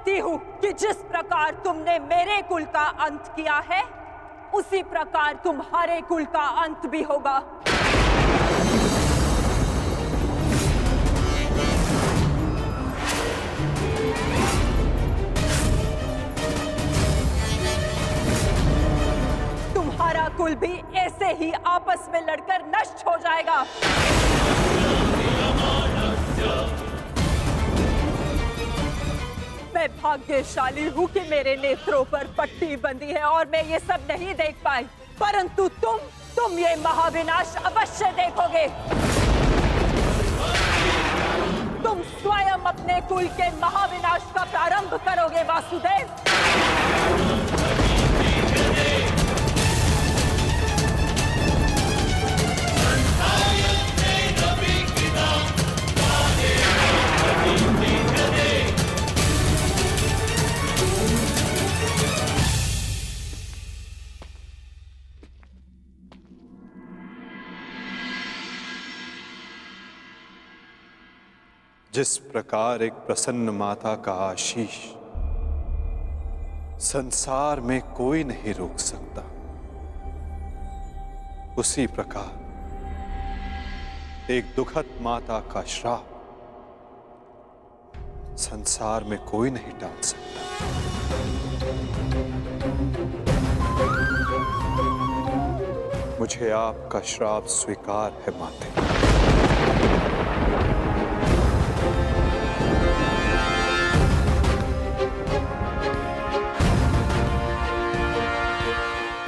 जानती हूँ कि जिस प्रकार तुमने मेरे कुल का अंत किया है, उसी प्रकार तुम्हारे कुल का अंत भी होगा। तुम्हारा कुल भी ऐसे ही आपस में लड़कर नष्ट हो जाएगा। मैं भाग्यशाली हूँ कि मेरे नेत्रों पर पट्टी बंधी है और मैं ये सब नहीं देख पाई, परंतु तुम ये महाविनाश अवश्य देखोगे। तुम स्वयं अपने कुल के महाविनाश का प्रारंभ करोगे वासुदेव। जिस प्रकार एक प्रसन्न माता का आशीष संसार में कोई नहीं रोक सकता, उसी प्रकार एक दुखद माता का श्राप संसार में कोई नहीं टाल सकता। मुझे आपका श्राप स्वीकार है माते।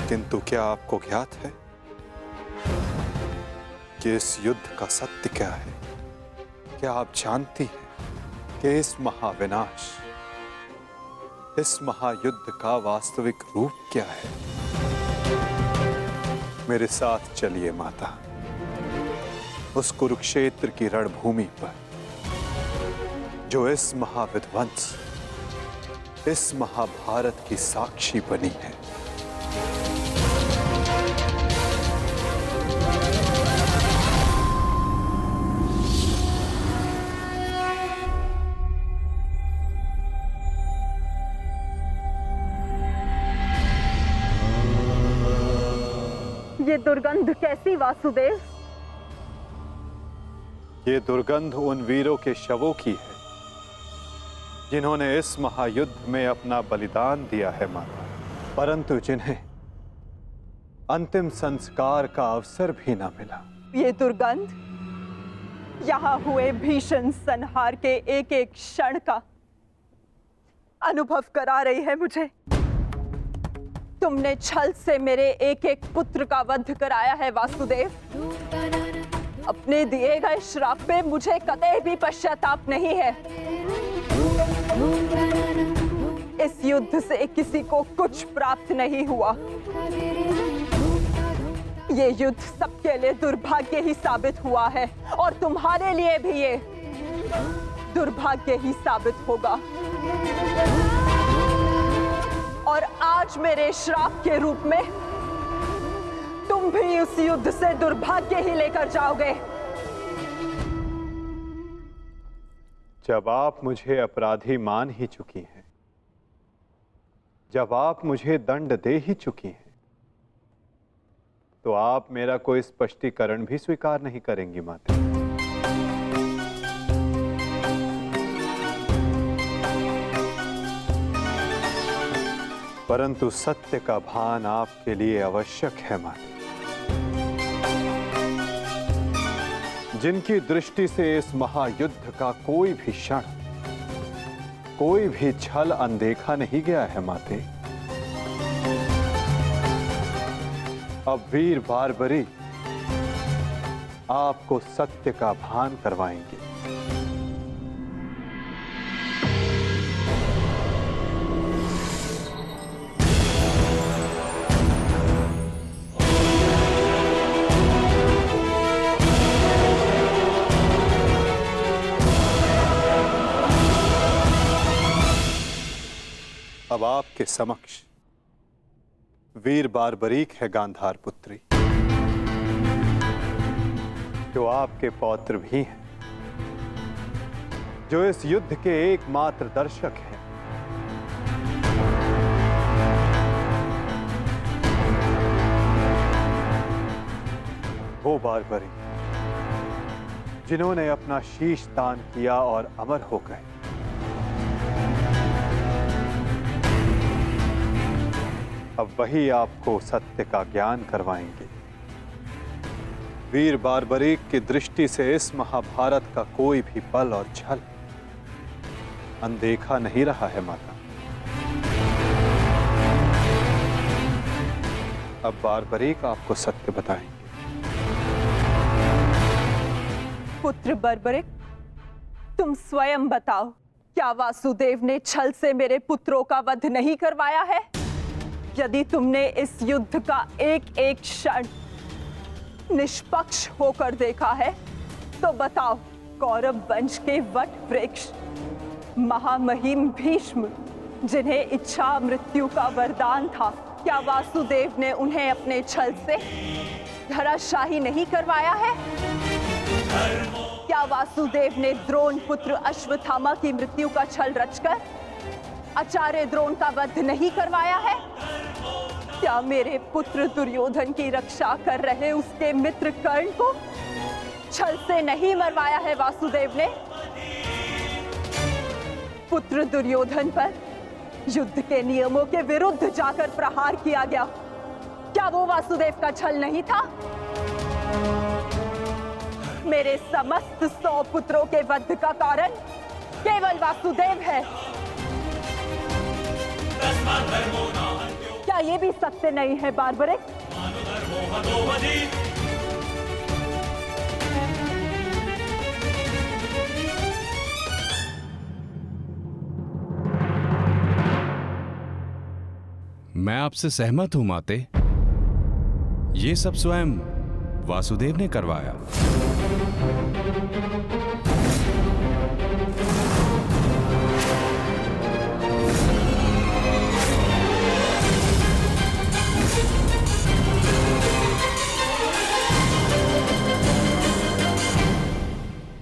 किंतु क्या आपको ज्ञात है कि इस युद्ध का सत्य क्या है? क्या आप जानती हैं कि इस महाविनाश, इस महायुद्ध का वास्तविक रूप क्या है? मेरे साथ चलिए माता, उस कुरुक्षेत्र की रणभूमि पर जो इस महाविध्वंस, इस महाभारत की साक्षी बनी है। ये दुर्गंध कैसी वासुदेव? ये दुर्गंध उन वीरों के शवों की है जिन्होंने इस महायुद्ध में अपना बलिदान दिया है माता, परंतु जिन्हें अंतिम संस्कार का अवसर भी ना मिला। ये दुर्गंध यहाँ हुए भीषण संहार के एक एक क्षण का अनुभव करा रही है मुझे। तुमने छल से मेरे एक एक पुत्र का वध कराया है वासुदेव। अपने दिए गए श्राप पे मुझे कतई भी पश्चाताप नहीं है। इस युद्ध से किसी को कुछ प्राप्त नहीं हुआ। ये युद्ध सबके लिए दुर्भाग्य ही साबित हुआ है और तुम्हारे लिए भी ये दुर्भाग्य ही साबित होगा। और आज मेरे श्राप के रूप में तुम भी उस युद्ध से दुर्भाग्य ही लेकर जाओगे। जब आप मुझे अपराधी मान ही चुकी हैं, जब आप मुझे दंड दे ही चुकी हैं, तो आप मेरा कोई स्पष्टीकरण भी स्वीकार नहीं करेंगी माता। परंतु सत्य का भान आपके लिए आवश्यक है माता। जिनकी दृष्टि से इस महायुद्ध का कोई भी क्षण, कोई भी छल अनदेखा नहीं गया है माते। अब वीर बारबरी आपको सत्य का भान करवाएंगे। अब आपके समक्ष वीर बारबरीक है गांधार पुत्री, जो आपके पौत्र भी हैं, जो इस युद्ध के एकमात्र दर्शक हैं, वो बारबरी जिन्होंने अपना शीश दान किया और अमर हो गए, अब वही आपको सत्य का ज्ञान करवाएंगे। वीर बारबरीक की दृष्टि से इस महाभारत का कोई भी बल और छल अनदेखा नहीं रहा है माता। अब बारबरीक आपको सत्य बताएंगे। पुत्र बर्बरिक, तुम स्वयं बताओ, क्या वासुदेव ने छल से मेरे पुत्रों का वध नहीं करवाया है? यदि तुमने इस युद्ध का एक एक क्षण निष्पक्ष होकर देखा है, तो बताओ, कौरव वंश के वट वृक्ष महामहिम भीष्म, जिन्हें इच्छा मृत्यु का वरदान था, क्या वासुदेव ने उन्हें अपने छल से धराशाही नहीं करवाया है? क्या वासुदेव ने द्रोण पुत्र अश्वत्थामा की मृत्यु का छल रचकर आचार्य द्रोण का वध नहीं करवाया है? क्या मेरे पुत्र दुर्योधन की रक्षा कर रहे उसके मित्र कर्ण को छल से नहीं मरवाया है वासुदेव ने? पुत्र दुर्योधन पर युद्ध के नियमों के विरुद्ध जाकर प्रहार किया गया, क्या वो वासुदेव का छल नहीं था? मेरे समस्त 100 पुत्रों के वध का कारण केवल वासुदेव है। क्या ये भी सत्य नहीं है बारबरिक? मैं आपसे सहमत हूं माते। ये सब स्वयं वासुदेव ने करवाया।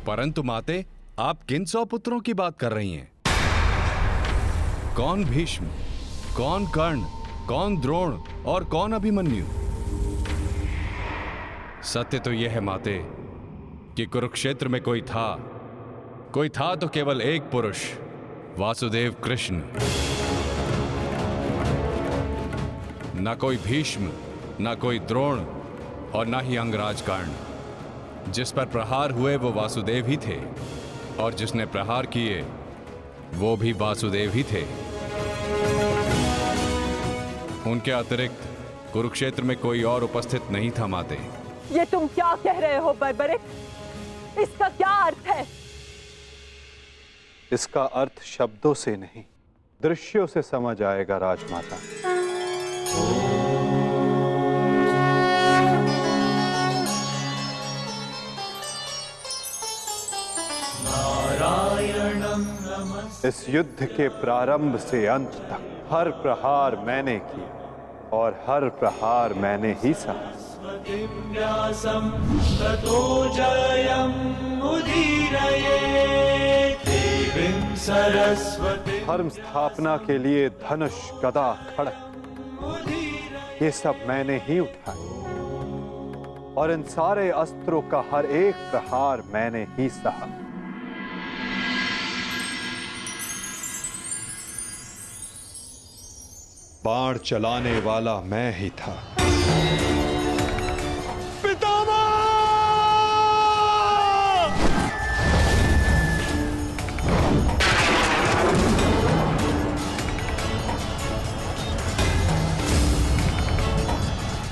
परंतु माते, आप किन 100 पुत्रों की बात कर रही हैं? कौन भीष्म, कौन कर्ण, कौन द्रोण और कौन अभिमन्यु? सत्य तो यह है माते कि कुरुक्षेत्र में कोई था तो केवल एक पुरुष, वासुदेव कृष्ण। ना कोई भीष्म, ना कोई द्रोण और ना ही अंगराज कर्ण। जिस पर प्रहार हुए वो वासुदेव ही थे, और जिसने प्रहार किए वो भी वासुदेव ही थे। उनके अतिरिक्त कुरुक्षेत्र में कोई और उपस्थित नहीं था माते। ये तुम क्या कह रहे हो बर्बरिक? इसका क्या अर्थ है? इसका अर्थ शब्दों से नहीं, दृश्यों से समझ आएगा राजमाता। इस युद्ध के प्रारंभ से अंत तक हर प्रहार मैंने किया और हर प्रहार मैंने ही सहा। धर्म स्थापना के लिए धनुष, गदा, खड्ग, ये सब मैंने ही उठाए और इन सारे अस्त्रों का हर एक प्रहार मैंने ही सहा। बाण चलाने वाला मैं ही था। पितामह!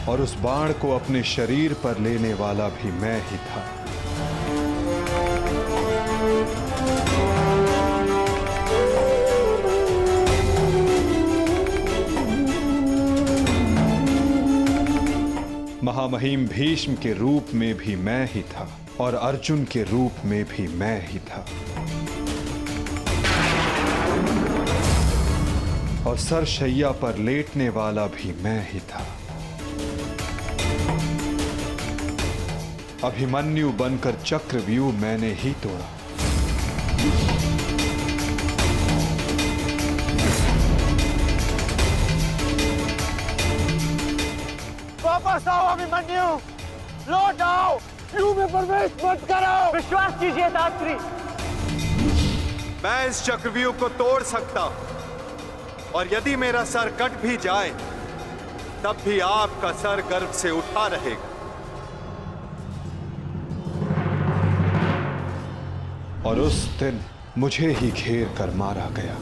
और उस बाण को अपने शरीर पर लेने वाला भी मैं ही था। महामहिम भीष्म के रूप में भी मैं ही था और अर्जुन के रूप में भी मैं ही था। और सरशैया पर लेटने वाला भी मैं ही था। अभिमन्यु बनकर चक्रव्यूह मैंने ही तोड़ा। वापस आओ अभिमन्यु, लौट आओ, यू में प्रवेश मत करो। विश्वास कीजिए शास्त्री। मैं इस चक्रव्यूह को तोड़ सकता हूं, और यदि मेरा सर कट भी जाए तब भी आपका सर गर्व से उठा रहेगा। और उस दिन मुझे ही घेर कर मारा गया।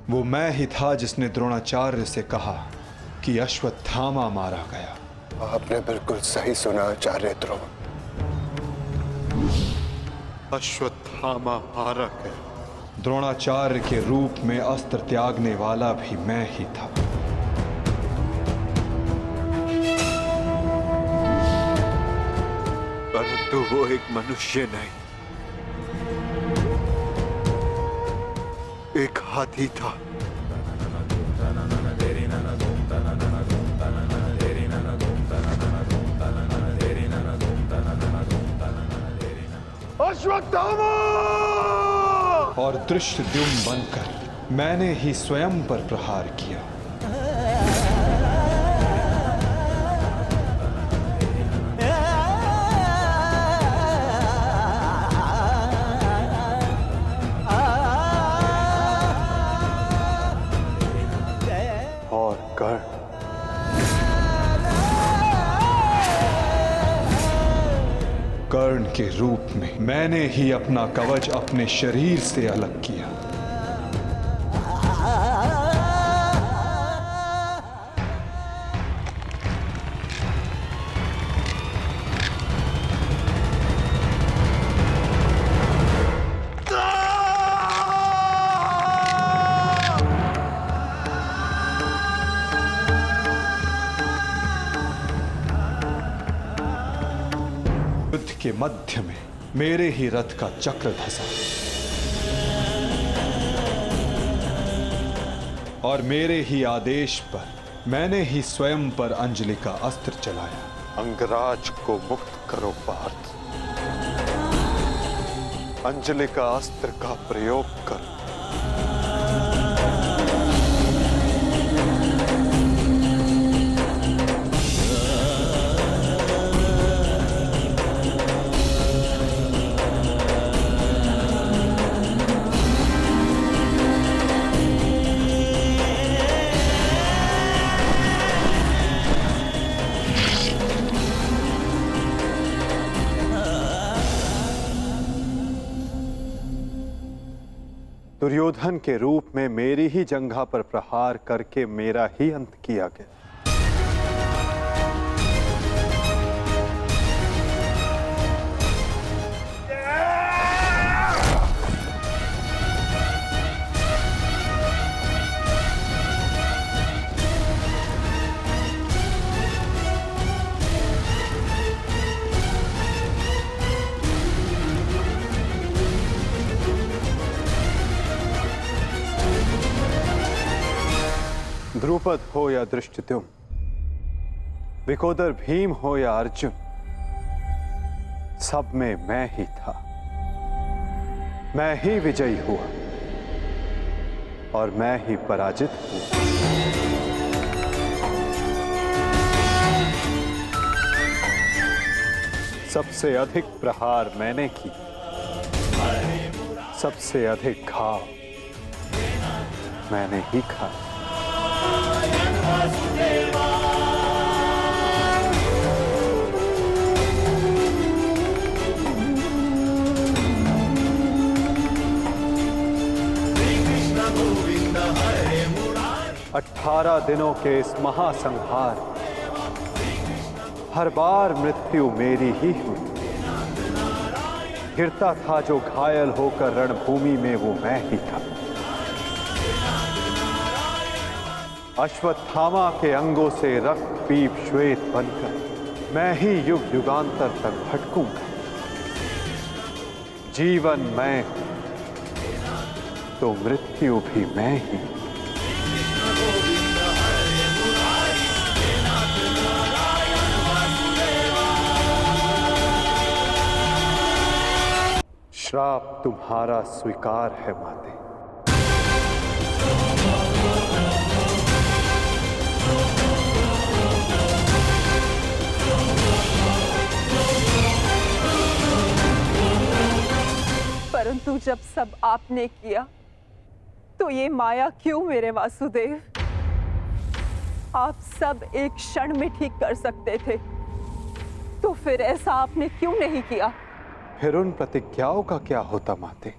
वो मैं ही था जिसने द्रोणाचार्य से कहा कि अश्वत्थामा मारा गया। आपने बिल्कुल सही सुना आचार्य द्रोण। अश्वत्थामा मारा गया। द्रोणाचार्य के रूप में अस्त्र त्यागने वाला भी मैं ही था। परंतु वो एक मनुष्य नहीं, एक हाथी था। अश्वत्थामा! और दृष्टद्युम्न बनकर मैंने ही स्वयं पर प्रहार किया। और कर्ण के रूप में मैंने ही अपना कवच अपने शरीर से अलग किया। युद्ध के मध्य में मेरे ही रथ का चक्र धंसा और मेरे ही आदेश पर मैंने ही स्वयं पर अंजलि का अस्त्र चलाया। अंगराज को मुक्त करो पार्थ, अंजलि का अस्त्र का प्रयोग करो। दुर्योधन के रूप में मेरी ही जंघा पर प्रहार करके मेरा ही अंत किया गया। द्रुपद हो या धृष्टद्युम्न, विकोदर भीम हो या अर्जुन, सब में मैं ही था। मैं ही विजयी हुआ और मैं ही पराजित हुआ। सबसे अधिक प्रहार मैंने की, सबसे अधिक घाव मैंने ही खाया। अठारह दिनों के इस महासंहार हर बार मृत्यु मेरी ही हुई। गिरता था जो घायल होकर रणभूमि में वो मैं ही था। अश्वत्थामा के अंगों से रक्त पीप श्वेत बनकर मैं ही युग युगांतर तक भटकूंगा। जीवन मैं हूं, तो मृत्यु भी मैं ही। श्राप तुम्हारा स्वीकार है माते। परंतु जब सब आपने किया तो ये माया क्यों मेरे वासुदेव? आप सब एक क्षण में ठीक कर सकते थे, तो फिर ऐसा आपने क्यों नहीं किया? फिर उन प्रतिज्ञाओं का क्या होता माते,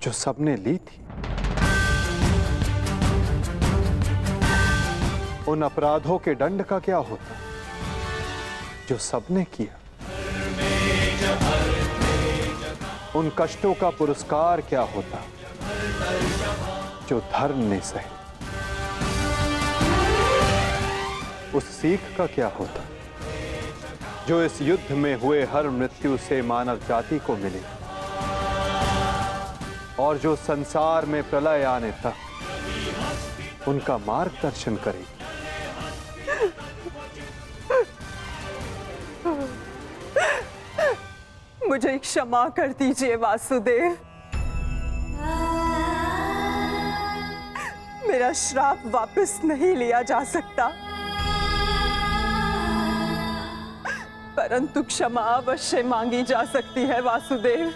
जो सबने ली थी? उन अपराधों के दंड का क्या होता, जो सबने किया? उन कष्टों का पुरस्कार क्या होता, जो धर्म ने सहे? उस सीख का क्या होता, जो इस युद्ध में हुए हर मृत्यु से मानव जाति को मिले, और जो संसार में प्रलय आने तक उनका मार्गदर्शन करेगी? मुझे क्षमा कर दीजिए वासुदेव। मेरा श्राप वापस नहीं लिया जा सकता, परंतु क्षमा अवश्य मांगी जा सकती है वासुदेव।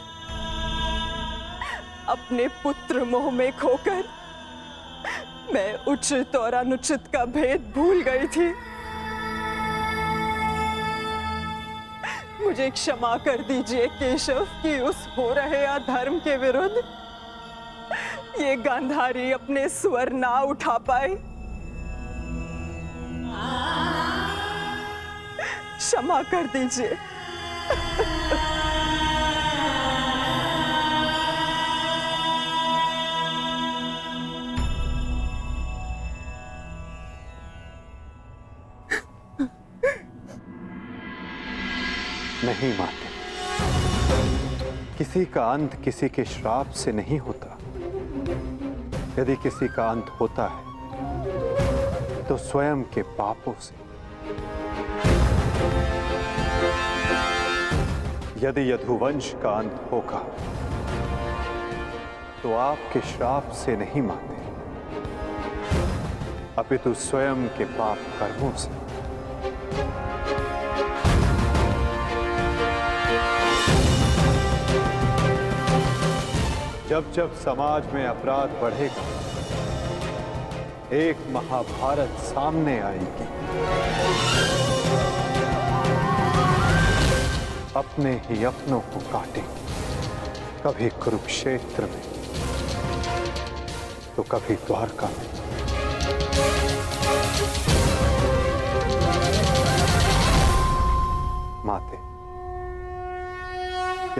अपने पुत्र मोह में खोकर मैं उचित और अनुचित का भेद भूल गई थी। मुझे क्षमा कर दीजिए केशव कि उस हो रहे अधर्म के विरुद्ध ये गांधारी अपने स्वर ना उठा पाए। क्षमा कर दीजिए। नहीं माते, किसी का अंत किसी के श्राप से नहीं होता। यदि किसी का अंत होता है तो स्वयं के पापों से। यदि यदुवंश का अंत होगा तो आपके श्राप से नहीं माते, अपितु स्वयं के पाप कर्मों से। जब जब समाज में अपराध बढ़ेगा, एक महाभारत सामने आएगी। अपने ही अपनों को काटेंगे, कभी कुरुक्षेत्र में तो कभी द्वारका में। माते,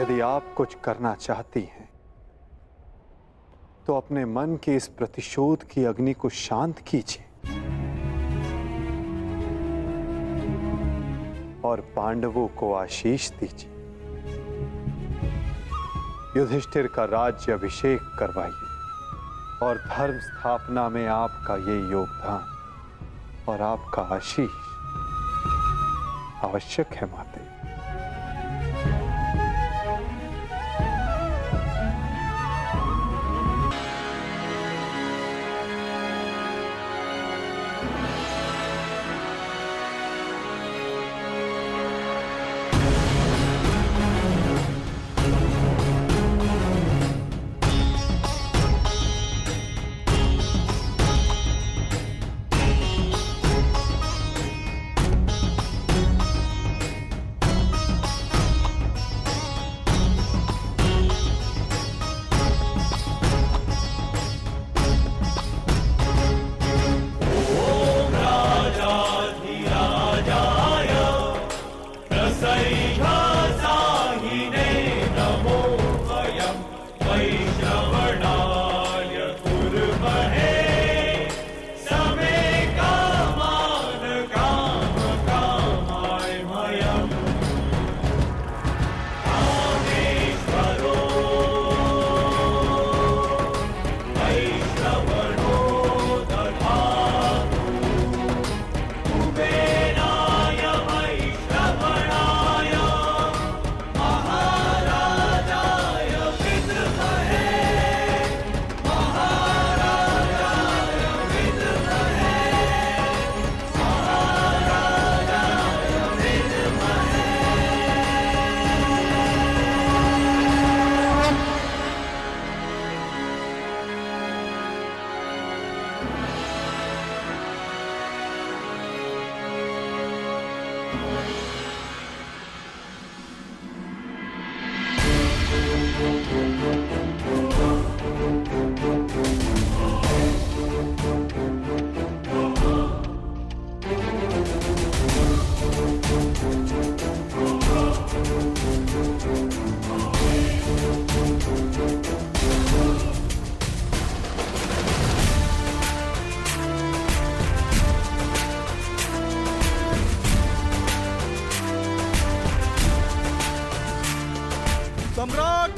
यदि आप कुछ करना चाहती हैं तो अपने मन के इस प्रतिशोध की अग्नि को शांत कीजिए और पांडवों को आशीष दीजिए। युधिष्ठिर का राज्य अभिषेक करवाइए और धर्म स्थापना में आपका ये योगदान और आपका आशीष आवश्यक है माते।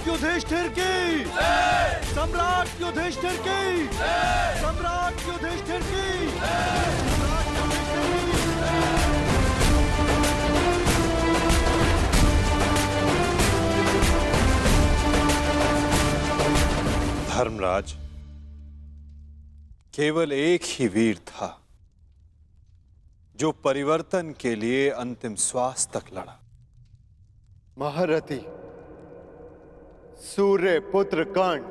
सम्राट युधिष्ठिर की, सम्राट युधिष्ठिर की, सम्राट युधिष्ठिर की, सम्राट युधिष्ठिर की। धर्मराज, केवल एक ही वीर था जो परिवर्तन के लिए अंतिम श्वास तक लड़ा। महारथी सूर्य पुत्र कर्ण।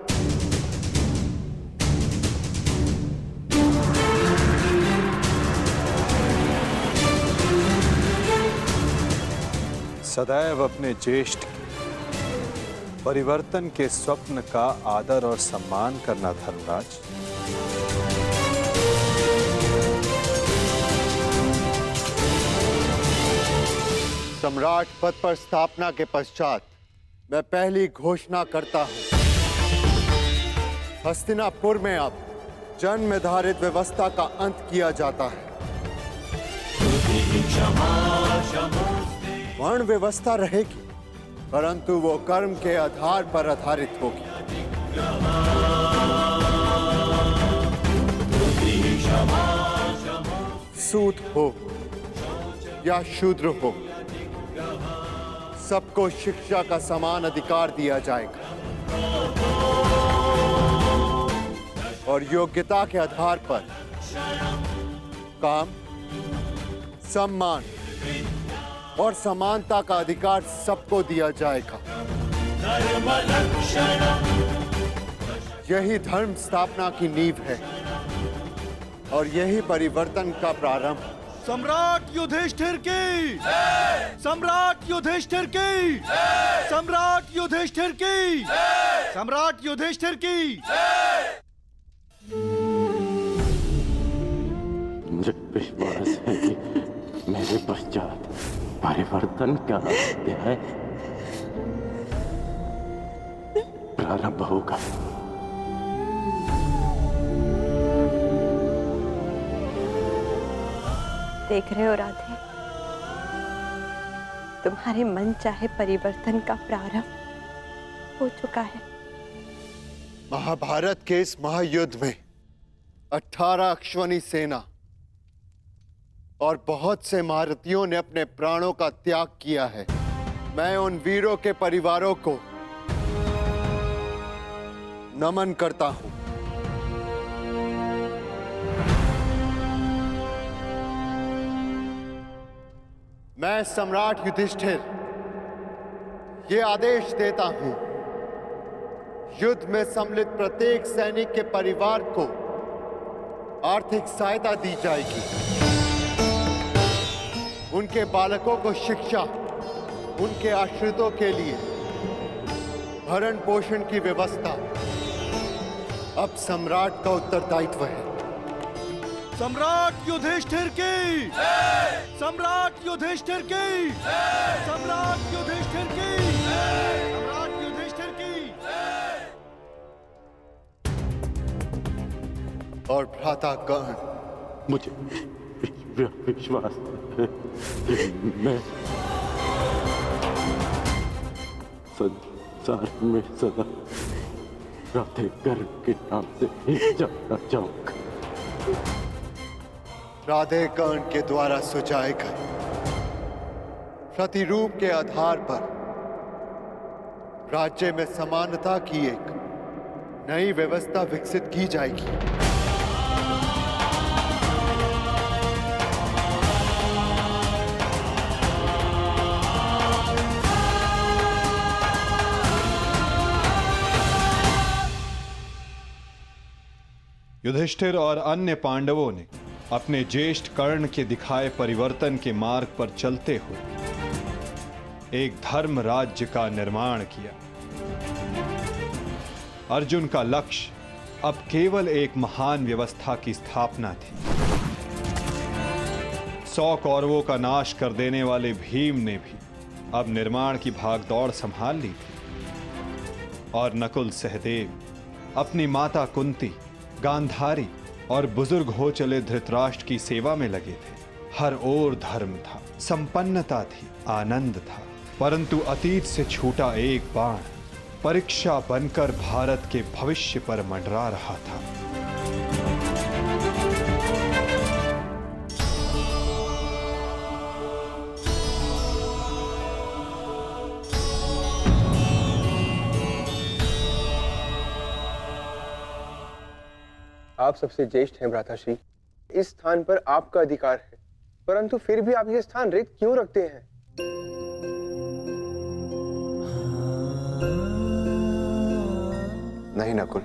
सदैव अपने ज्येष्ठ के परिवर्तन के स्वप्न का आदर और सम्मान करना धर्मराज। सम्राट पद पर स्थापना के पश्चात मैं पहली घोषणा करता हूं, हस्तिनापुर में अब जन्म निर्धारित व्यवस्था का अंत किया जाता है। वर्ण व्यवस्था रहेगी, परंतु वो कर्म के आधार पर आधारित होगी। सूत हो या शूद्र हो, सबको शिक्षा का समान अधिकार दिया जाएगा और योग्यता के आधार पर काम, सम्मान और समानता का अधिकार सबको दिया जाएगा। यही धर्म स्थापना की नींव है और यही परिवर्तन का प्रारंभ। सम्राट युधिष्ठिर की, सम्राट युधिष्ठिर की, सम्राट युधिष्ठिर की, सम्राट युधिष्ठिर की। मुझे विश्वास है कि मेरे पश्चात परिवर्तन का अध्याय प्रारंभ होगा। देख रहे हो राधे, तुम्हारे मन चाहे परिवर्तन का प्रारंभ हो चुका है। महाभारत के इस महायुद्ध में 18 अश्वनी सेना और बहुत से महारथियों ने अपने प्राणों का त्याग किया है। मैं उन वीरों के परिवारों को नमन करता हूं। मैं सम्राट युधिष्ठिर ये आदेश देता हूं, युद्ध में सम्मिलित प्रत्येक सैनिक के परिवार को आर्थिक सहायता दी जाएगी। उनके बालकों को शिक्षा, उनके आश्रितों के लिए भरण पोषण की व्यवस्था अब सम्राट का उत्तरदायित्व है। सम्राट युधिष्ठिर की, सम्राट युधिष्ठिर की, सम्राट युधिष्ठिर की, सम्राट युधिष्ठिर की। और भ्राता कर्ण, मुझे विश्वास है कि मैं संसार में सदा राधे कर्ण के नाम से ही जाना चाहूंगा। राधे कर्ण के द्वारा सुझाए गए प्रतिरूप के आधार पर राज्य में समानता की एक नई व्यवस्था विकसित की जाएगी। युधिष्ठिर और अन्य पांडवों ने अपने ज्येष्ठ कर्ण के दिखाए परिवर्तन के मार्ग पर चलते हुए एक धर्म राज्य का निर्माण किया। अर्जुन का लक्ष्य अब केवल एक महान व्यवस्था की स्थापना थी। 100 कौरवों का नाश कर देने वाले भीम ने भी अब निर्माण की भागदौड़ संभाल ली थी और नकुल सहदेव अपनी माता कुंती, गांधारी और बुजुर्ग हो चले धृतराष्ट्र की सेवा में लगे थे। हर ओर धर्म था, संपन्नता थी, आनंद था, परंतु अतीत से छूटा एक बाण परीक्षा बनकर भारत के भविष्य पर मंडरा रहा था। आप सबसे ज्येष्ठ हैं भ्राताश्री। इस स्थान पर आपका अधिकार है, परंतु फिर भी आप ये स्थान रिक्त क्यों रखते हैं? नहीं नकुल,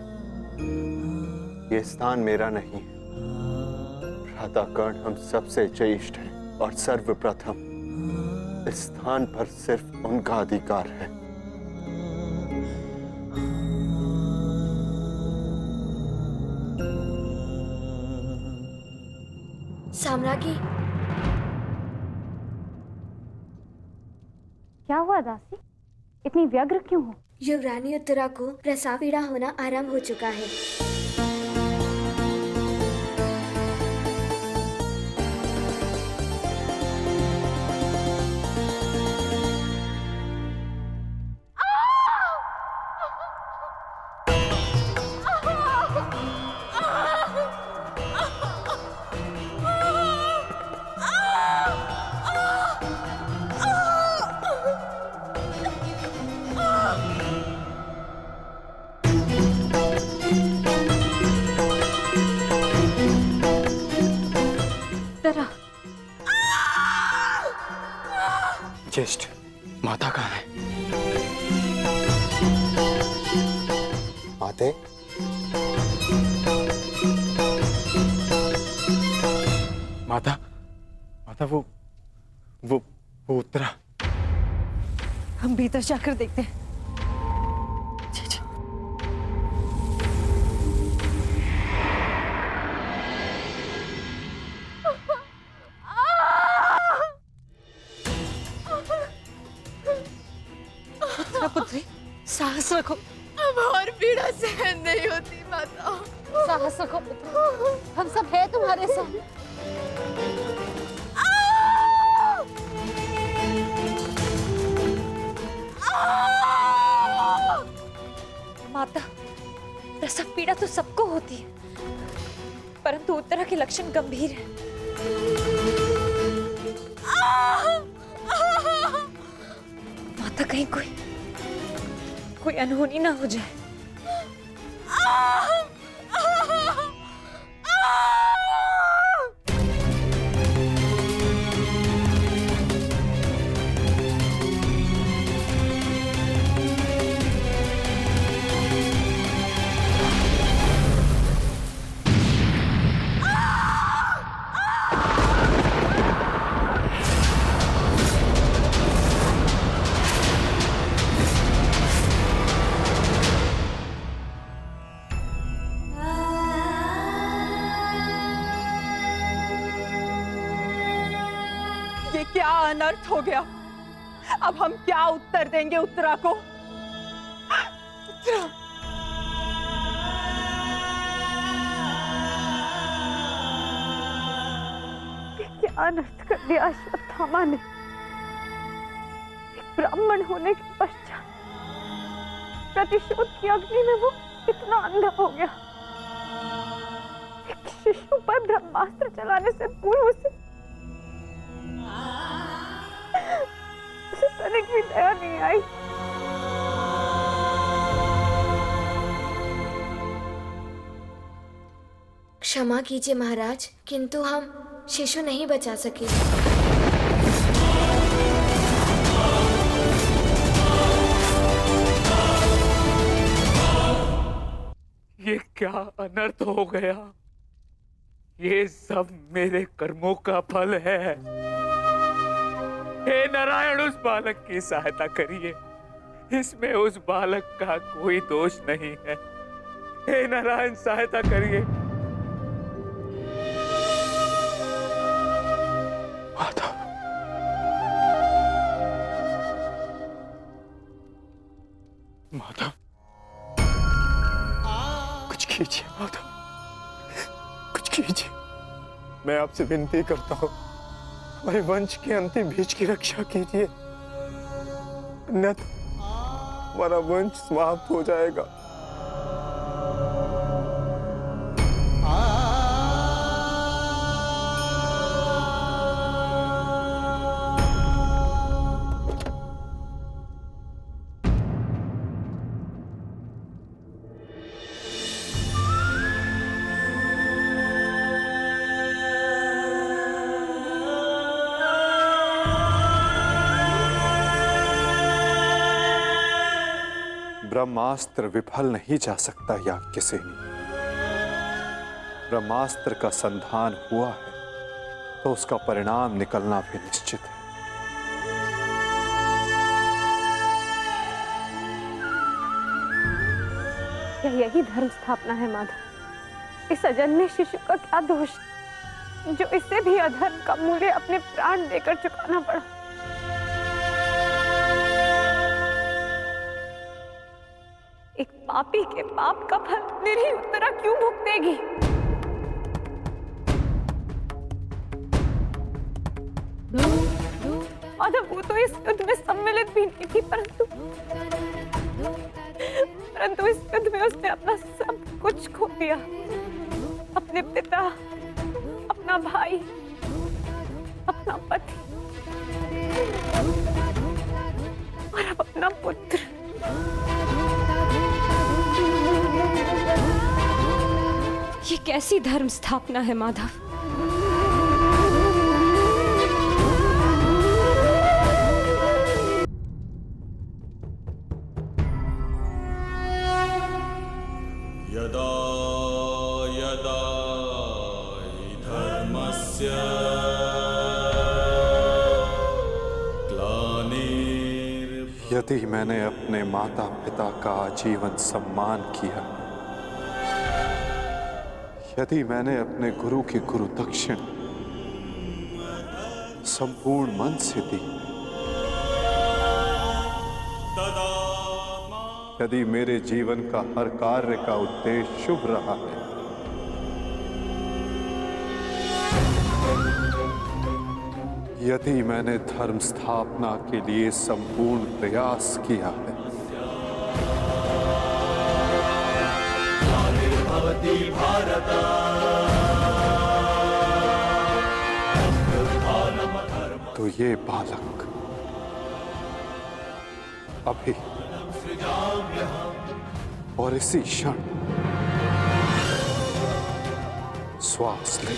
ये स्थान मेरा नहीं है। भ्राता कर्ण हम सबसे ज्येष्ठ हैं और सर्वप्रथम इस स्थान पर सिर्फ उनका अधिकार है। साम्राज्ञी। क्या हुआ दासी? इतनी व्यग्र क्यों हो? युवरानी उत्तरा को प्रसव पीड़ा होना आरंभ हो चुका है। ज्येष्ठ, माता कहाँ है? माते, माता, माता वो उत्तरा। हम भीतर जाकर देखते हैं। पुत्री, साहस रखो। अब और पीड़ा सहन नहीं होती माता। साहस रखो पुत्र, हम सब हैं तुम्हारे साथ। माता, प्रसव पीड़ा तो सबको होती है, परंतु उत्तरा के लक्षण गंभीर हैं। माता, कहीं कोई अनहोनी ना हो जाए। ये क्या अनर्थ हो गया? अब हम क्या उत्तर देंगे उत्तरा को? उत्तरा, क्या अनर्थ कर दिया अश्वत्थामा ने। एक ब्राह्मण होने के पश्चात प्रतिशोध की अग्नि में वो इतना अंधा हो गया। एक शिशु पर ब्रह्मास्त्र चलाने से पूर्व उसे तनिक भी दया नहीं आई। क्षमा कीजिए महाराज, किंतु हम शिशु नहीं बचा सके। ये क्या अनर्थ हो गया? ये सब मेरे कर्मों का फल है। हे नारायण, उस बालक की सहायता करिए। इसमें उस बालक का कोई दोष नहीं है। हे नारायण, सहायता करिए। माता, माता, कुछ कीजिए माता, कुछ कीजिए। मैं आपसे विनती करता हूँ, हमारे वंश के अंतिम बीज की रक्षा कीजिए, अन्यथा हमारा वंश समाप्त हो जाएगा। ब्रह्मास्त्र विफल नहीं जा सकता याज्ञसेनी। ब्रह्मास्त्र का संधान हुआ है तो उसका परिणाम निकलना भी निश्चित है। क्या यही धर्म स्थापना है माधव? इस अजन्मे शिशु का क्या दोष जो इससे भी अधर्म का मूल्य अपने प्राण देकर चुकाना पड़ा? एक पापी के पाप का फल निरीह उत्तरा क्यों भुगतेगी? माधव, वो तो इस युद्ध में सम्मिलित भी नहीं थी, परंतु इस युद्ध में उसने अपना सब कुछ खो दिया। अपने पिता, अपना भाई, अपना पति और अब अपना पुत्र। ये कैसी धर्म स्थापना है माधव? यदा यदा हि धर्मस्य ग्लानिर्भवति। यदि मैंने अपने माता पिता का आजीवन सम्मान किया, यदि मैंने अपने गुरु की गुरु दक्षिण संपूर्ण मन से दी, यदि मेरे जीवन का हर कार्य का उद्देश्य शुभ रहा है, यदि मैंने धर्म स्थापना के लिए संपूर्ण प्रयास किया है, तो ये बालक अभी और इसी क्षण श्वास ले।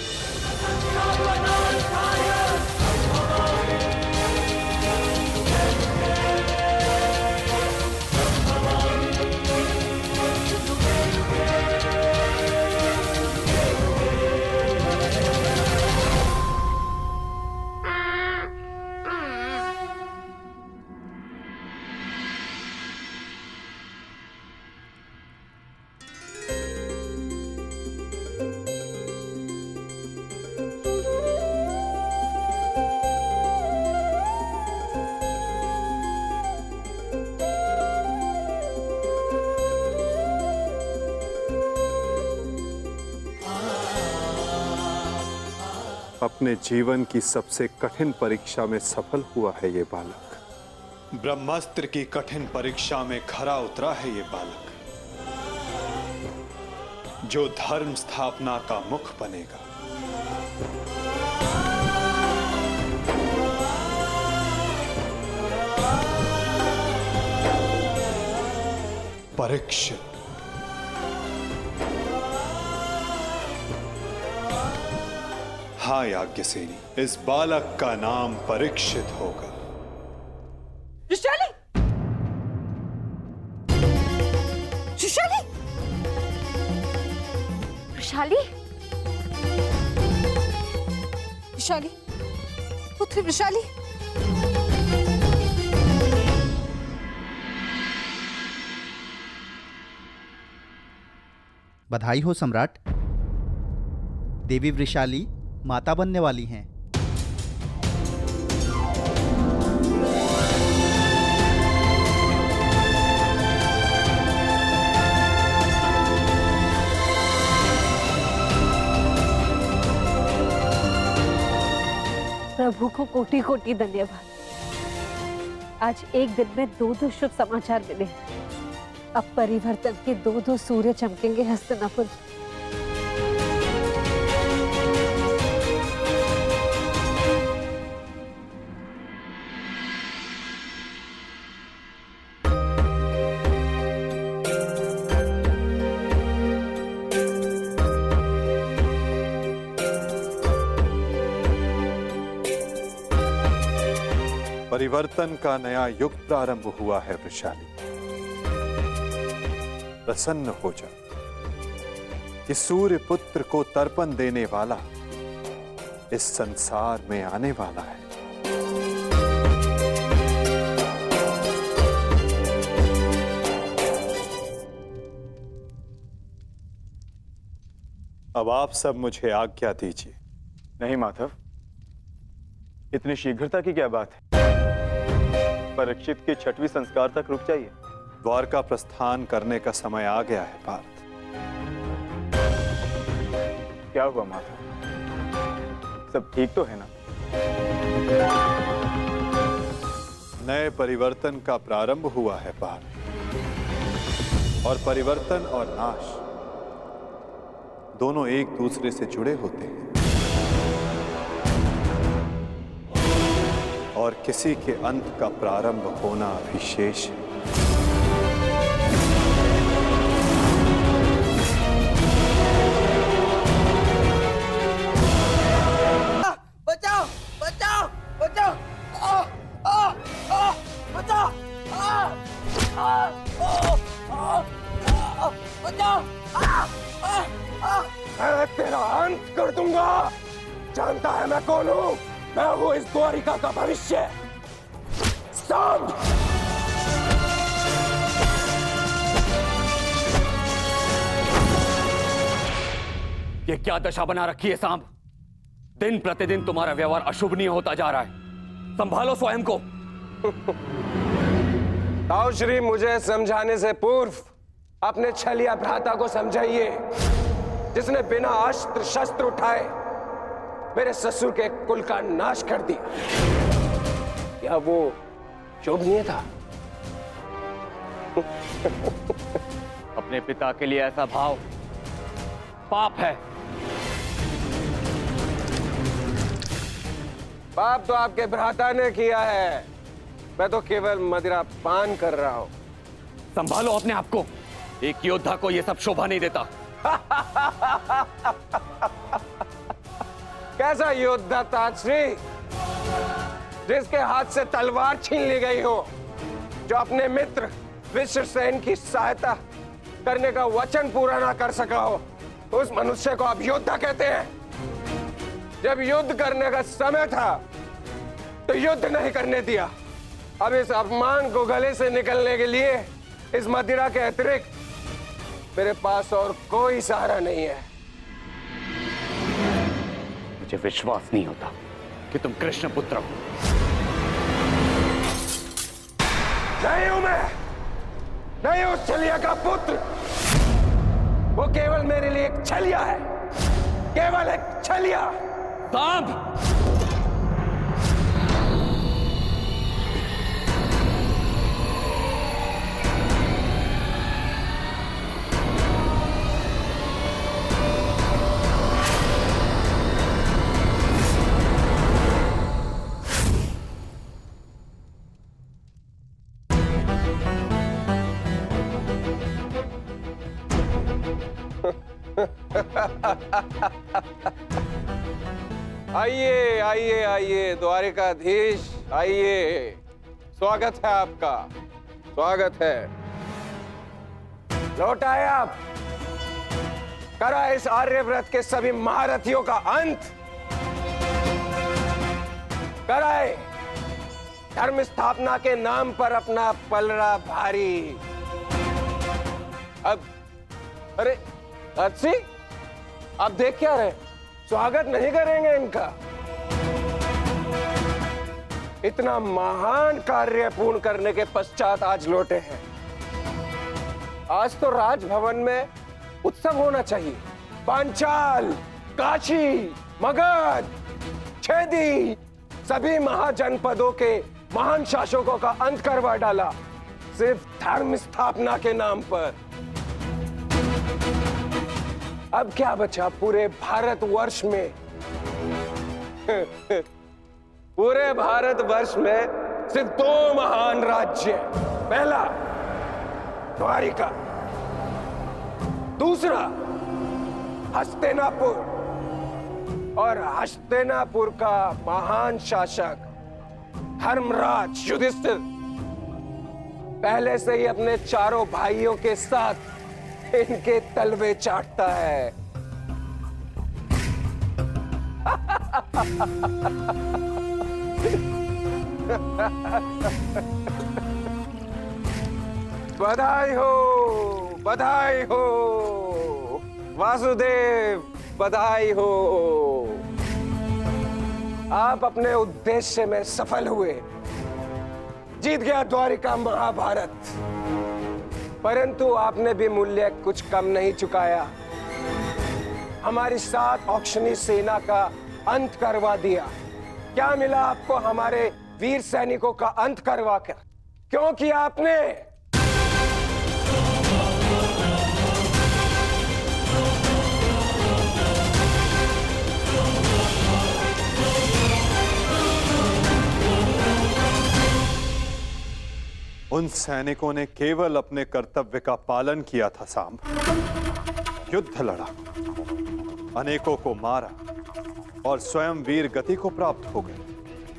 अपने जीवन की सबसे कठिन परीक्षा में सफल हुआ है ये बालक। ब्रह्मास्त्र की कठिन परीक्षा में खरा उतरा है ये बालक, जो धर्म स्थापना का मुख बनेगा। परीक्षित। हाँ याज्ञसेनी, इस बालक का नाम परीक्षित होगा। ऋषाली! ऋषाली! ऋषाली! ऋषाली! पुत्री ऋषाली! बधाई हो सम्राट। देवी वृषाली माता बनने वाली हैं। प्रभु को कोटि कोटि धन्यवाद। आज एक दिन में 2 शुभ समाचार मिले। अब परिवर्तन के 2 सूर्य चमकेंगे हस्तिनापुर। परिवर्तन का नया युग प्रारंभ हुआ है वृषाली। प्रसन्न हो जा कि सूर्य पुत्र को तर्पण देने वाला इस संसार में आने वाला है। अब आप सब मुझे आज्ञा दीजिए। नहीं माधव, इतनी शीघ्रता की क्या बात है? परीक्षित के 6वें संस्कार तक रुक जाइए। द्वारका प्रस्थान करने का समय आ गया है पार्थ। क्या हुआ माधव, सब ठीक तो है ना? नए परिवर्तन का प्रारंभ हुआ है पार्थ, और परिवर्तन और नाश दोनों एक दूसरे से जुड़े होते हैं, और किसी के अंत का प्रारंभ होना अभी शेष है। बचाओ बचाओ बचाओ, बचाओ, बचाओ। मैं तेरा अंत कर दूंगा। जानता है मैं कौन हूं? मैं हूं इस द्वारिका का भविष्य, सांब। ये क्या दशा बना रखी है सांब? दिन प्रतिदिन तुम्हारा व्यवहार अशुभनीय होता जा रहा है। संभालो स्वयं को। आओ श्री, मुझे समझाने से पूर्व अपने छलिया भ्राता को समझाइए, जिसने बिना अस्त्र शस्त्र उठाए मेरे ससुर के कुल का नाश कर दिया। क्या वो शोभनीय था? अपने पिता के लिए ऐसा भाव पाप है। पाप तो आपके भ्राता ने किया है, मैं तो केवल मदिरा पान कर रहा हूं। संभालो अपने आप को। एक योद्धा को यह सब शोभा नहीं देता। कैसा योद्धा ताजश्री, जिसके हाथ से तलवार छीन ली गई हो, जो अपने मित्र विश्वसेन की सहायता करने का वचन पूरा ना कर सका हो, उस मनुष्य को आप योद्धा कहते हैं? जब युद्ध करने का समय था तो युद्ध नहीं करने दिया। अब इस अपमान को गले से निकलने के लिए इस मदिरा के अतिरिक्त मेरे पास और कोई सहारा नहीं है। मुझे विश्वास नहीं होता कि तुम कृष्ण पुत्र हो। नहीं हूं मैं, नहीं उस छलिया का पुत्र। वो केवल मेरे लिए एक छलिया है, केवल एक छलिया। सांब! आइए आइए आइए द्वारिकाधीश, आइए। स्वागत है आपका, स्वागत है। लौट आए आप। करा इस आर्यव्रत के सभी महारथियों का अंत। कराए धर्म स्थापना के नाम पर अपना पलड़ा भारी। अब अरे अच्छी, आप देख क्या रहे? स्वागत नहीं करेंगे इनका? इतना महान कार्य पूर्ण करने के पश्चात आज लौटे हैं। आज तो राजभवन में उत्सव होना चाहिए। पांचाल, काशी, मगध, छेदी, सभी महाजनपदों के महान शासकों का अंत करवा डाला, सिर्फ धर्म स्थापना के नाम पर। अब क्या बचा पूरे भारतवर्ष में? पूरे भारतवर्ष में सिर्फ दो महान राज्य। पहला द्वारिका, दूसरा हस्तिनापुर। और हस्तिनापुर का महान शासक धर्मराज युधिष्ठिर पहले से ही अपने चारों भाइयों के साथ इनके तलवे चाटता है। बधाई हो, बधाई हो वासुदेव, बधाई हो। आप अपने उद्देश्य में सफल हुए, जीत गया द्वारिका महाभारत। परंतु आपने भी मूल्य कुछ कम नहीं चुकाया। हमारी 7 औक्षणी सेना का अंत करवा दिया। क्या मिला आपको हमारे वीर सैनिकों का अंत करवा कर? क्योंकि आपने उन सैनिकों ने केवल अपने कर्तव्य का पालन किया था सांब। युद्ध लड़ा, अनेकों को मारा और स्वयं वीर गति को प्राप्त हो गए।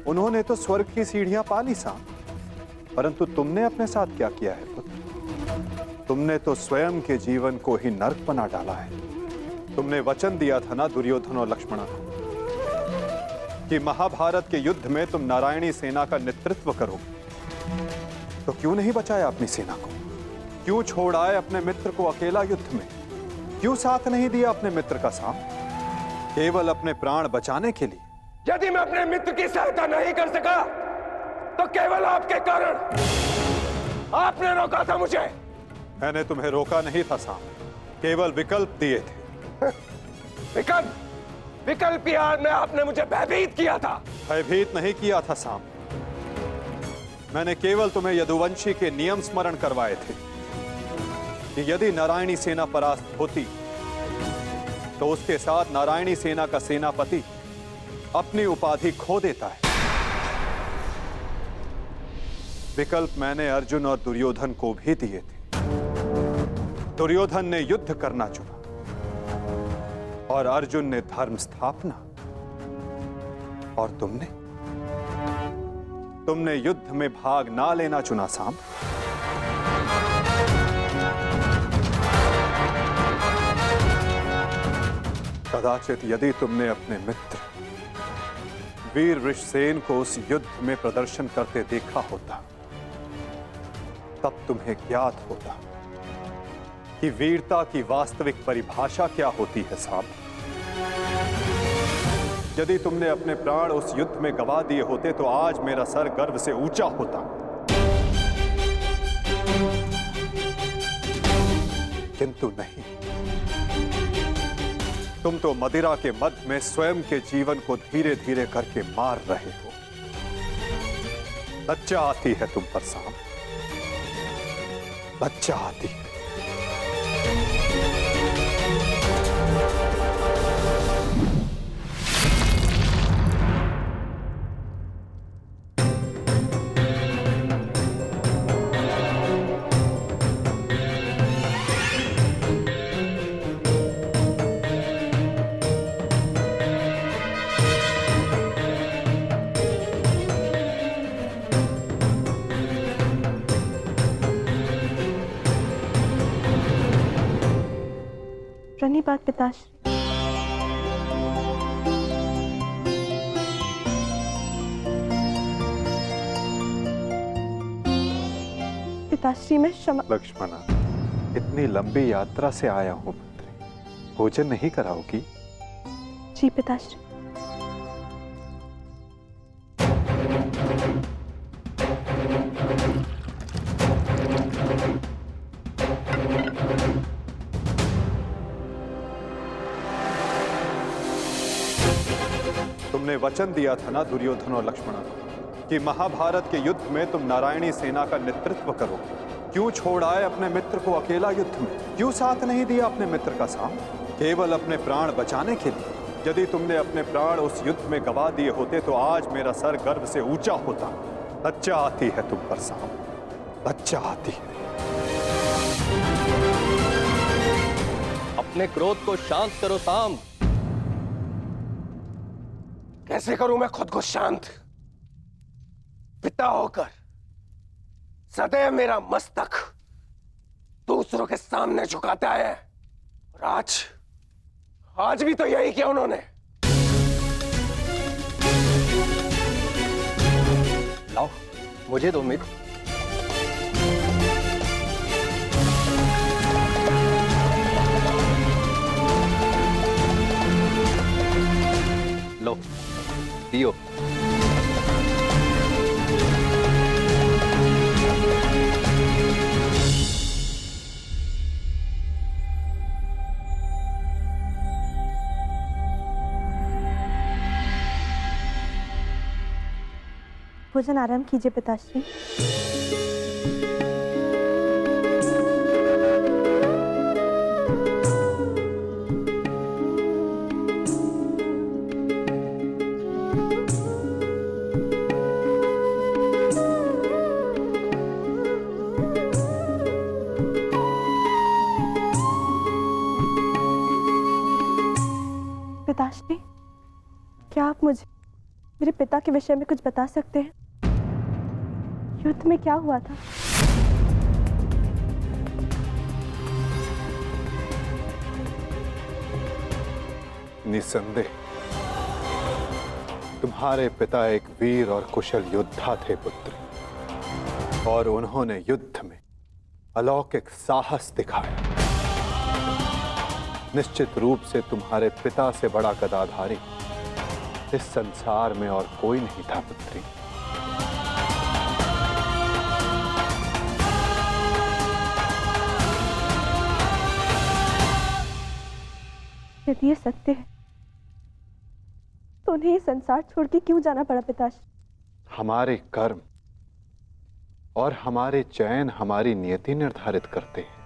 उन्होंने तो स्वर्ग की सीढ़ियां पाली सांब। परंतु तुमने अपने साथ क्या किया है पुत्र? तुमने तो स्वयं के जीवन को ही नर्क बना डाला है। तुमने वचन दिया था ना दुर्योधन और लक्ष्मण को कि महाभारत के युद्ध में तुम नारायणी सेना का नेतृत्व करोगे। तो क्यों नहीं बचाया अपनी सेना को? क्यों छोड़ आए अपने मित्र को अकेला युद्ध में? क्यों साथ नहीं दिया अपने मित्र का सांब? केवल अपने प्राण बचाने के लिए? यदि मैं अपने मित्र की सहायता नहीं कर सका तो केवल आपके कारण। आपने रोका था मुझे। मैंने तुम्हें रोका नहीं था सांब, केवल विकल्प दिए थे। विकल्प? विकल्प यार में आपने मुझे भयभीत किया था। भयभीत नहीं किया था सांब, मैंने केवल तुम्हें यदुवंशी के नियम स्मरण करवाए थे कि यदि नारायणी सेना परास्त होती तो उसके साथ नारायणी सेना का सेनापति अपनी उपाधि खो देता है। विकल्प मैंने अर्जुन और दुर्योधन को भी दिए थे। दुर्योधन ने युद्ध करना चुना और अर्जुन ने धर्म स्थापना। और तुमने युद्ध में भाग ना लेना चुना सांब। कदाचित यदि तुमने अपने मित्र वीर वृषसेन को उस युद्ध में प्रदर्शन करते देखा होता, तब तुम्हें ज्ञात होता कि वीरता की वास्तविक परिभाषा क्या होती है सांब। यदि तुमने अपने प्राण उस युद्ध में गंवा दिए होते तो आज मेरा सर गर्व से ऊंचा होता। किंतु नहीं, तुम तो मदिरा के मद में स्वयं के जीवन को धीरे धीरे करके मार रहे हो। लज्जा आती है तुम पर सांब, लज्जा आती है। प्रणिपात पिताश्री। पिताश्री मैं क्षमा। लक्ष्मणा, इतनी लंबी यात्रा से आया हूं पुत्री, भोजन नहीं कराओगी? जी पिताश्री। तुमने वचन दिया था ना दुर्योधन और लक्ष्मण को कि महाभारत के युद्ध में तुम नारायणी सेना का नेतृत्व करोगे। क्यों छोड़ आए अपने मित्र को अकेला युद्ध में? क्यों साथ नहीं दिया अपने मित्र का साथ? केवल अपने प्राण बचाने के लिए? यदि तुमने अपने प्राण उस युद्ध में गवा दिए होते तो आज मेरा सर गर्व से ऊंचा होता। लज्जा आती है तुम पर साम, लज्जा आती है। अपने क्रोध को शांत करो साम। कैसे करूं मैं खुद को शांत? पिता होकर सदैव मेरा मस्तक दूसरों के सामने झुकाता है, और आज भी तो यही किया उन्होंने। लाओ मुझे दो मित्र। लो पियो। भोजन आराम कीजिए पिताश्री। पिताश्री, क्या आप मुझे मेरे पिता के विषय में कुछ बता सकते हैं? युद्ध में क्या हुआ था? निसंदेह तुम्हारे पिता एक वीर और कुशल योद्धा थे पुत्री, और उन्होंने युद्ध में अलौकिक साहस दिखाया। निश्चित रूप से तुम्हारे पिता से बड़ा गदाधारी इस संसार में और कोई नहीं था पुत्री। यदि ये सत्य है तो उन्हें ये संसार छोड़ के क्यों जाना पड़ा पिताश्री? हमारे कर्म और हमारे चयन हमारी नियति निर्धारित करते हैं।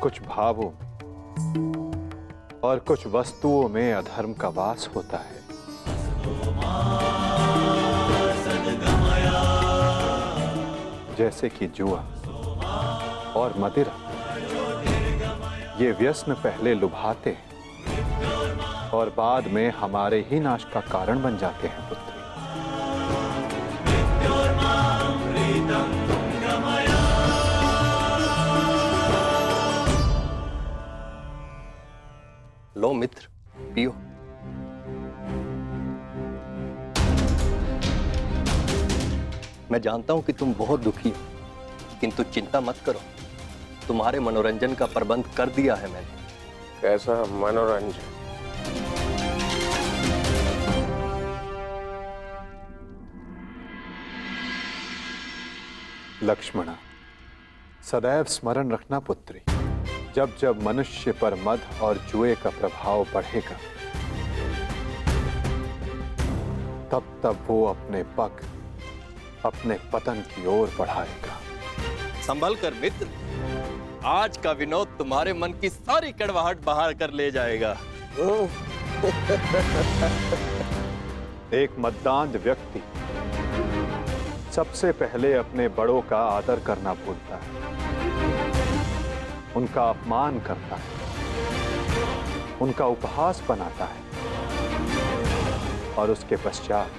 कुछ भावों और कुछ वस्तुओं में अधर्म का वास होता है। जैसे कि जुआ और मदिरा, ये व्यसन पहले लुभाते हैं और बाद में हमारे ही नाश का कारण बन जाते हैं पुत्री। लो मित्र पियो। मैं जानता हूं कि तुम बहुत दुखी हो, किंतु चिंता मत करो, तुम्हारे मनोरंजन का प्रबंध कर दिया है मैंने। कैसा मनोरंजन? लक्ष्मणा, सदैव स्मरण रखना पुत्री, जब जब मनुष्य पर मद और जुए का प्रभाव बढ़ेगा तब तब वो अपने पग अपने पतन की ओर बढ़ाएगा। संभल कर मित्र, आज का विनोद तुम्हारे मन की सारी कड़वाहट बाहर कर ले जाएगा। एक मद्दांध व्यक्ति सबसे पहले अपने बड़ों का आदर करना भूलता है, उनका अपमान करता है, उनका उपहास बनाता है और उसके पश्चात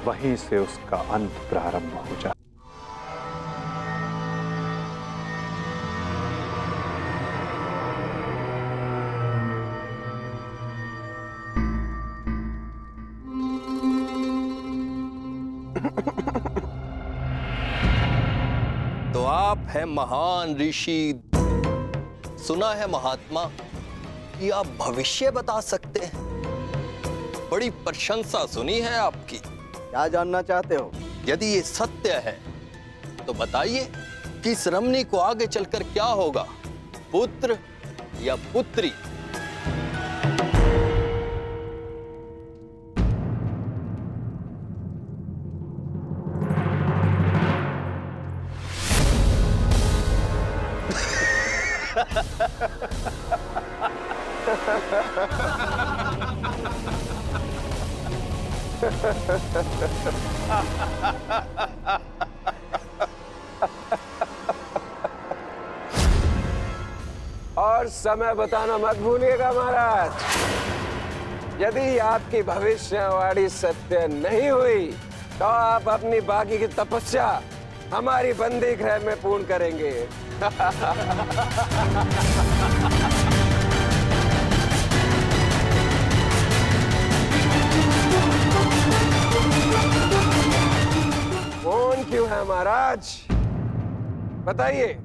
वहीं से उसका अंत प्रारंभ हो जाता है। तो आप हैं महान ऋषि, सुना है महात्मा कि आप भविष्य बता सकते हैं। बड़ी प्रशंसा सुनी है आपकी। क्या जानना चाहते हो? यदि ये सत्य है तो बताइए कि इस रमणी को आगे चलकर क्या होगा, पुत्र या पुत्री? और समय बताना मत भूलिएगा महाराज। यदि आपकी भविष्यवाणी सत्य नहीं हुई तो आप अपनी बाकी की तपस्या हमारी बंदी गृह में पूर्ण करेंगे। कौन क्यों है महाराज? बताइए,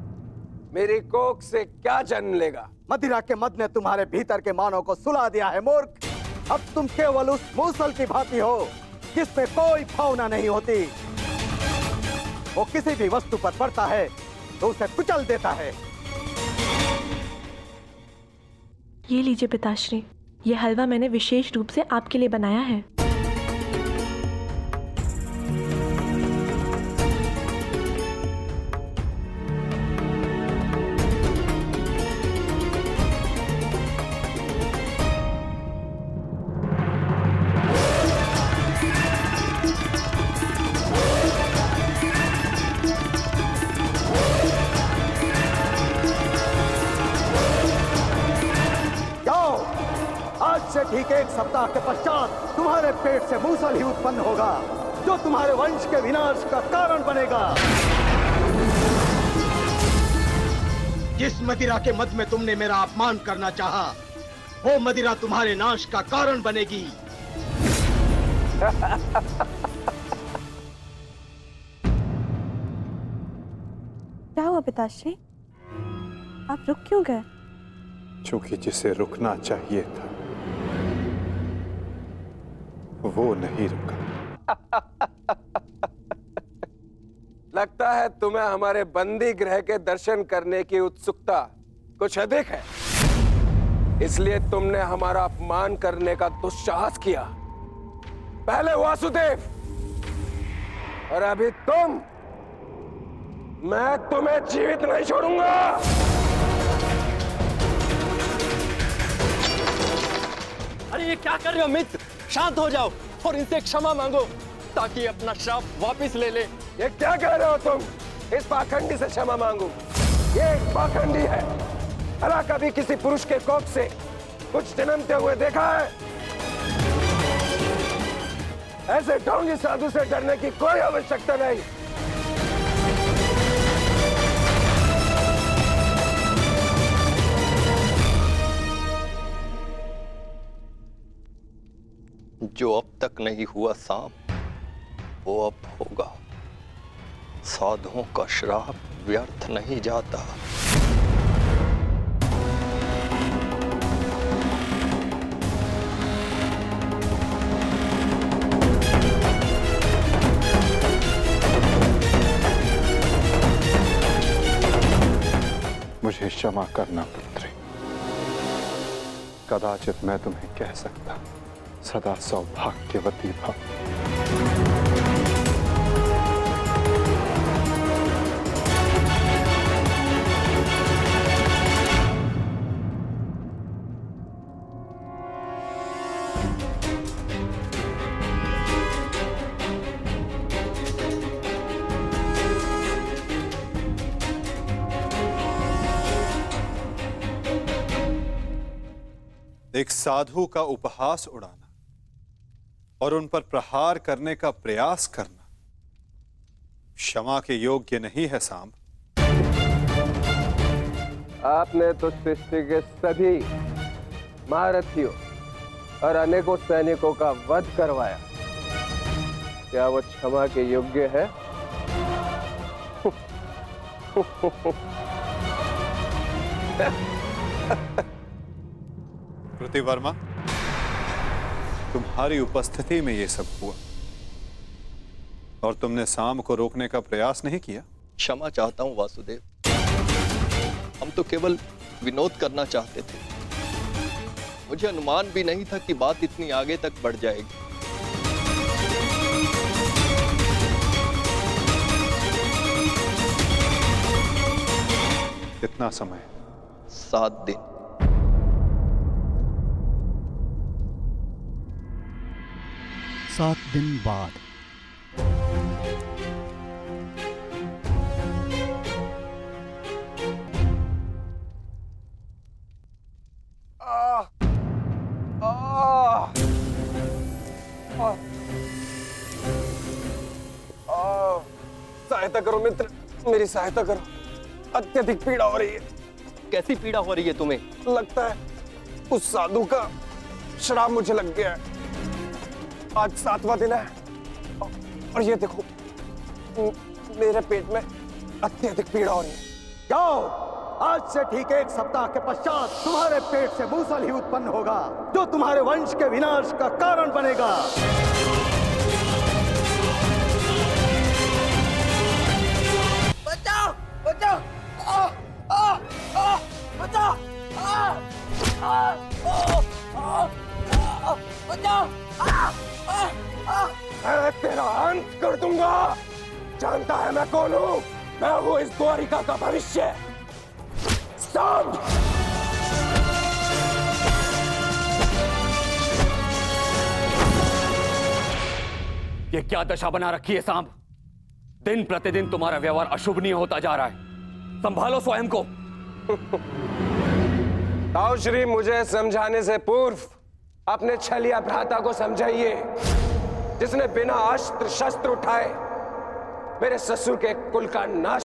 मेरी कोख से क्या जन्म लेगा? मदिरा के मद ने तुम्हारे भीतर के मानव को सुला दिया है मूर्ख। अब तुम केवल उस मूसल की भांति हो जिसमें कोई भावना नहीं होती। वो किसी भी वस्तु पर पड़ता है तो उसे कुचल देता है। ये लीजिए पिताश्री, ये हलवा मैंने विशेष रूप से आपके लिए बनाया है। ठीक 1 सप्ताह के पश्चात तुम्हारे पेट से मूसल ही उत्पन्न होगा जो तुम्हारे वंश के विनाश का कारण बनेगा। जिस मदिरा के मद में तुमने मेरा अपमान करना चाहा, वो मदिरा तुम्हारे नाश का कारण बनेगी। क्या हुआ पिताश्री? आप रुक क्यों गए? क्योंकि जिसे रुकना चाहिए था वो नहीं रुका। लगता है तुम्हें हमारे बंदी गृह के दर्शन करने की उत्सुकता कुछ अधिक है, इसलिए तुमने हमारा अपमान करने का दुस्साहस किया। पहले वासुदेव और अभी तुम। मैं तुम्हें जीवित नहीं छोड़ूंगा। अरे ये क्या कर रहे हो मित्र? शांत हो जाओ और इनसे क्षमा मांगो ताकि अपना श्राप वापस ले ले। ये क्या कह रहे हो तुम? इस पाखंडी से क्षमा मांगू? ये एक पाखंडी है। भला कभी किसी पुरुष के कोख से कुछ जन्मते हुए देखा है? ऐसे ढोंगी साधु से डरने की कोई आवश्यकता नहीं। जो अब तक नहीं हुआ साम, वो अब होगा। साधुओं का श्राप व्यर्थ नहीं जाता। मुझे क्षमा करना पुत्री। कदाचित मैं तुम्हें कह सकता सदा सौभाग्यवती भव। एक साधु का उपहास उड़ाना और उन पर प्रहार करने का प्रयास करना क्षमा के योग्य नहीं है सांब। आपने तो सृष्टि के सभी महारथियों और अनेकों सैनिकों का वध करवाया। क्या वो क्षमा के योग्य है? प्रतिवर्मा, तुम्हारी उपस्थिति में यह सब हुआ और तुमने साम को रोकने का प्रयास नहीं किया। क्षमा चाहता हूं वासुदेव, हम तो केवल विनोद करना चाहते थे। मुझे अनुमान भी नहीं था कि बात इतनी आगे तक बढ़ जाएगी। कितना समय? 7 दिन। 7 दिन बाद। सहायता करो मित्र, मेरी सहायता करो। अत्यधिक पीड़ा हो रही है। कैसी पीड़ा हो रही है तुम्हें? लगता है उस साधु का श्राप मुझे लग गया है। आज 7वां दिन है और ये देखो मेरे पेट में अत्यधिक पीड़ा हो रही है। जाओ, आज से ठीक 1 सप्ताह के पश्चात तुम्हारे पेट से मूसल ही उत्पन्न होगा, जो तुम्हारे वंश के विनाश का कारण बनेगा। बचाओ, बचाओ, बचाओ, बचाओ, मैं तेरा अंत कर दूंगा। जानता है मैं कौन हूं? मैं हूं इस द्वारिका का भविष्य, सांब। ये क्या दशा बना रखी है सांब? दिन प्रतिदिन तुम्हारा व्यवहार अशुभनीय होता जा रहा है। संभालो स्वयं को। ताऊ श्री, मुझे समझाने से पूर्व अपने छलिया भ्राता को समझाइए, जिसने बिना अस्त्र शस्त्र उठाए मेरे ससुर के कुल का नाश